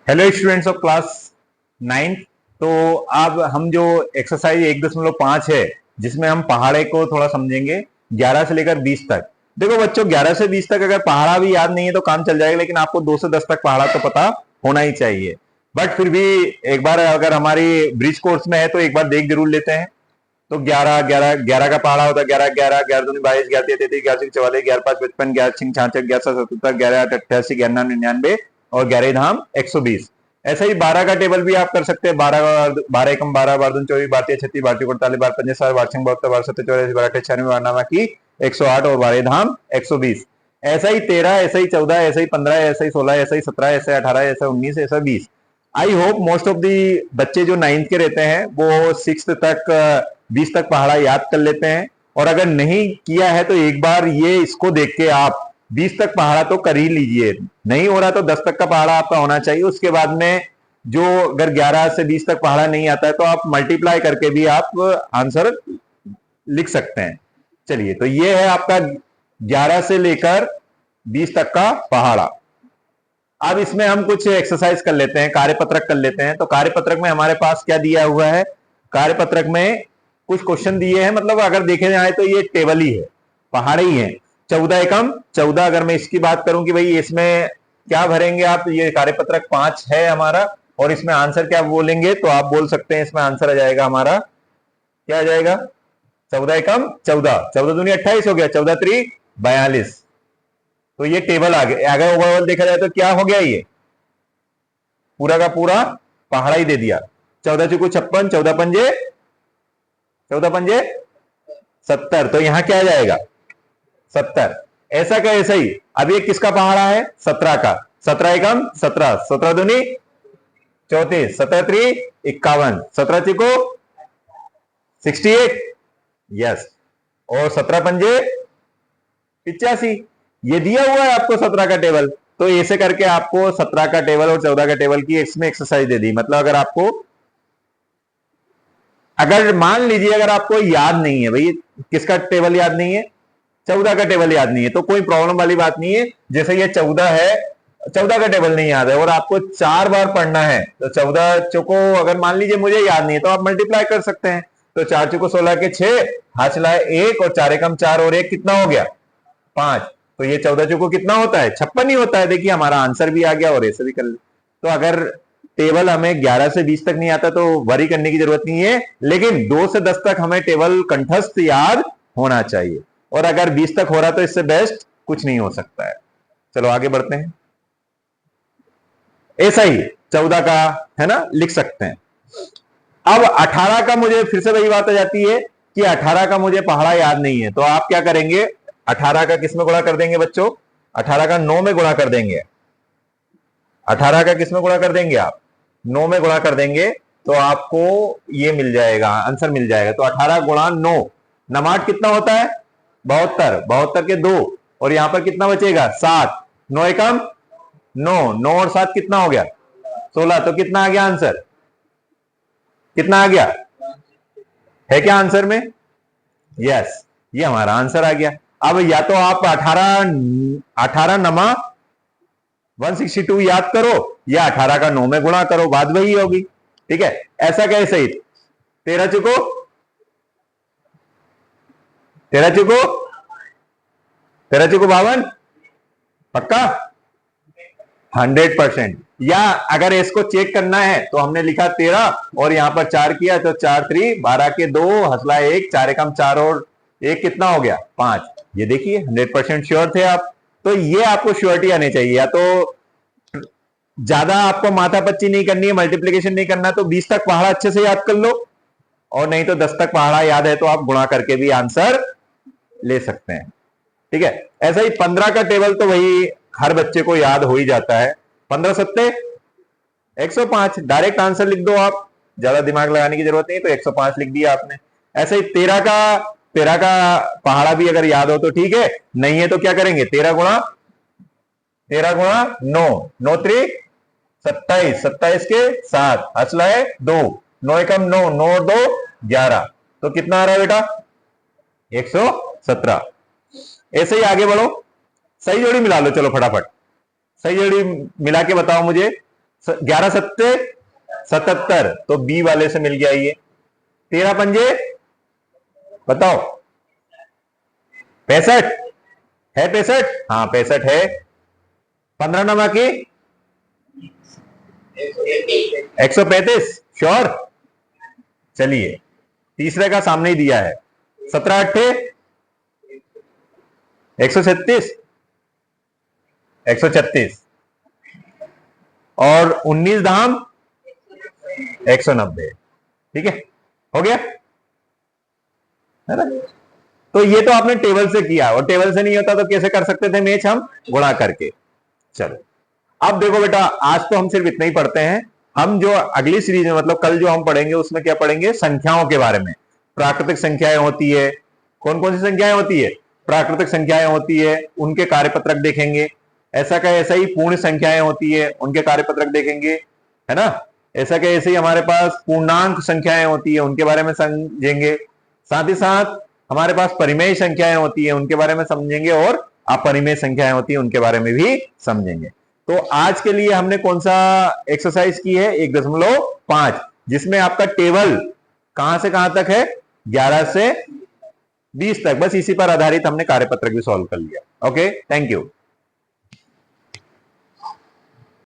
Hello students of class 9th। तो अब हम जो एक्सरसाइज 1.5 है जिसमें हम पहाड़े को थोड़ा समझेंगे 11 से लेकर 20 तक। देखो बच्चों, 11 से 20 तक अगर पहाड़ा भी याद नहीं है तो काम चल जाएगा, लेकिन आपको 2 से 10 तक पहाड़ा तो पता होना ही चाहिए। बट फिर भी एक बार अगर हमारी ब्रिज कोर्स में है तो एक बार देख जरूर लेते हैं। तो 11 11 11 का पहाड़ा होता है 11 11 11 दूनी 22 11 33 11 6 44 11 5 55 11 6 66 11 7 77 11 8 88 11 9 99 और 11 धाम 120। ऐसा ही 12 का टेबल भी आप कर सकते हैं। 12 12 एकम 12 12 दूनी 24 12 13 36 12 48 12 पंजे 60 12 6 72 12 7 84 12 98 96 12 की 108 और 12 धाम 120। ऐसा ही 13, ऐसा ही 14, ऐसा ही 15, ऐसा ही 16, ऐसा ही 17, ऐसा ही 18, ऐसा 19, ऐसा 20। I hope most of the बच्चे जो 9th के रहते हैं वो 6th तक 20 तक पहाड़ा याद कर लेते हैं। और अगर नहीं किया है तो एक बार ये इसको देख के आप 20 तक पहाड़ा तो कर ही लीजिए। नहीं हो रहा तो 10 तक का पहाड़ा आपका होना चाहिए। उसके बाद में जो अगर 11 से 20 तक पहाड़ा नहीं आता है तो आप मल्टीप्लाई करके भी आप आंसर लिख सकते हैं। चलिए, तो ये है आपका 11 से लेकर 20 तक का पहाड़ा। अब इसमें हम कुछ एक्सरसाइज कर लेते हैं, कार्यपत्रक कर लेते हैं। तो कार्यपत्रक में हमारे पास क्या दिया हुआ है? कार्यपत्रक में कुछ क्वेश्चन दिए हैं, मतलब अगर देखे जाए तो ये टेबल ही है, पहाड़ ही है। 14 एकम 14, अगर मैं इसकी बात करूं कि भाई इसमें क्या भरेंगे आप, ये कार्यपत्रक 5 है हमारा और इसमें आंसर क्या बोलेंगे, तो आप बोल सकते हैं इसमें आंसर आ जाएगा हमारा, क्या आ जाएगा? 14 एकम 14, 14 दूनी 28 हो गया, 14 3 42। तो ये टेबल आ गया। अगर ओवरऑल देखा जाए तो क्या हो गया, ये पूरा का पूरा पहाड़ा ही दे दिया। 14 चौको 56, 14 पंजे 70। तो यहां क्या आ जाएगा? 70। ऐसा का ऐसा ही अब ये किसका पहाड़ा है? 17 का। 17 एकम 17, 17 दूनी 34, 17 3 51, 17 चौको 68। यस। और 17 पंजे 85। ये दिया हुआ है आपको 17 का टेबल। तो ऐसे करके आपको 17 का टेबल और 14 का टेबल की इसमें एक्सरसाइज दे दी। मतलब अगर आपको, अगर मान लीजिए अगर आपको याद नहीं है भाई, किसका टेबल याद नहीं है? 14 का टेबल याद नहीं है, तो कोई प्रॉब्लम वाली बात नहीं है। जैसे ये 14 है, 14 का टेबल नहीं याद है और आपको 4 बार पढ़ना है, तो 14 चौको अगर मान लीजिए मुझे याद नहीं है तो आप मल्टीप्लाई कर सकते हैं। तो 4 चौको 16 के 6, हाथ चलाए 1 और 4 एकम 4 और 1 कितना हो गया? 5। तो ये 14 चौको कितना होता है? 56 ही होता है। देखिए हमारा आंसर भी आ गया और ऐसे भी कर ले। तो अगर टेबल हमें 11 से 20 तक नहीं आता तो वरी करने की जरूरत नहीं है, लेकिन 2 से 10 तक हमें टेबल कंठस्थ याद होना चाहिए। और अगर 20 तक हो रहा तो इससे बेस्ट कुछ नहीं हो सकता है। चलो आगे बढ़ते हैं। ऐसा ही 14 का है ना, लिख सकते हैं। अब 18 का मुझे फिर से वही बात आ जाती है कि 18 का मुझे पहाड़ा याद नहीं है, तो आप क्या करेंगे? 18 का किस में गुणा कर देंगे बच्चों? 18 का 9 में गुणा कर देंगे। 18 का किस में गुणा कर देंगे आप? 9 में गुणा कर देंगे तो आपको ये मिल जाएगा, आंसर मिल जाएगा। तो 18 गुणा 9, नमाट कितना होता है? 72, 72 के 2 और यहां पर कितना बचेगा? 7। 9 एकम 9, 9 और 7 कितना हो गया? 16। तो कितना आ गया आंसर? कितना आ गया? है क्या आंसर में? यस, ये हमारा आंसर आ गया। अब या तो आप 18 नमा 162 याद करो या 18 का 9 में गुणा करो, बात वही होगी। ठीक है, ऐसा कैसे ही 13 चुको 52, पक्का 100%। या अगर इसको चेक करना है तो हमने लिखा 13 और यहां पर 4 किया तो 4 3 12 के 2 हसला 1, 4 एकम 4 और 1 कितना हो गया? 5। ये देखिए 100% श्योर थे आप। तो ये आपको श्योरिटी आनी चाहिए। या तो ज्यादा आपको माथापच्ची नहीं करनी है, मल्टीप्लीकेशन नहीं करना, तो 20 तक पहाड़ा अच्छे से याद कर लो, और नहीं तो 10 तक पहाड़ा याद है तो आप गुणा करके भी आंसर ले सकते हैं। ठीक है, ऐसा ही 15 का टेबल तो वही हर बच्चे को याद हो ही जाता है। 15 सत्ते 105, डायरेक्ट आंसर लिख दो आप, ज्यादा दिमाग लगाने की जरूरत नहीं। तो 105 लिख दिया आपने। ऐसे ही 13 का पहाड़ा भी अगर याद हो तो ठीक है, नहीं है तो क्या करेंगे? 13 गुणा 9, 9 3 27, 27 के 7 हसला है 2, 9 एकम 9, 9 और 2 11। तो कितना आ रहा है बेटा? 117। ऐसे ही आगे बढ़ो, सही जोड़ी मिला लो। चलो फटाफट सही जोड़ी मिला के बताओ मुझे। 11 सत्ते 77, तो बी वाले से मिल गया ये। 13 पंजे बताओ 65 है, 65, हाँ 65 है। 15 नमा की 135, श्योर। चलिए तीसरे का सामने ही दिया है। 17 अट्ठे 136, 136 और 19 धाम 190। ठीक है, हो गया है ना। तो ये तो आपने टेबल से किया, और टेबल से नहीं होता तो कैसे कर सकते थे मैच हम, गुणा करके। चलो अब देखो बेटा, आज तो हम सिर्फ इतना ही पढ़ते हैं। हम जो अगली सीरीज में, मतलब कल जो हम पढ़ेंगे, उसमें क्या पढ़ेंगे, संख्याओं के बारे में। प्राकृतिक संख्याएं होती है, कौन कौन सी संख्याएं होती है, प्राकृतिक संख्याएं होती है, उनके कार्यपत्रक देखेंगे। ऐसा का ऐसा ही पूर्ण संख्याएं होती है, उनके कार्यपत्रक देखेंगे, है ना। ऐसा का ऐसे ही हमारे पास पूर्णांक संख्याएं होती है, उनके बारे में समझेंगे। साथ ही साथ हमारे पास परिमेय संख्याएं होती है, उनके बारे में समझेंगे, और अपरिमेय संख्याएं होती है, उनके बारे में भी समझेंगे। तो आज के लिए हमने कौन सा एक्सरसाइज की है, 1.5, जिसमें आपका टेबल कहां से कहां तक है, 11 से 20 तक। बस इसी पर आधारित हमने कार्यपत्रक भी सॉल्व कर लिया। Okay, thank you.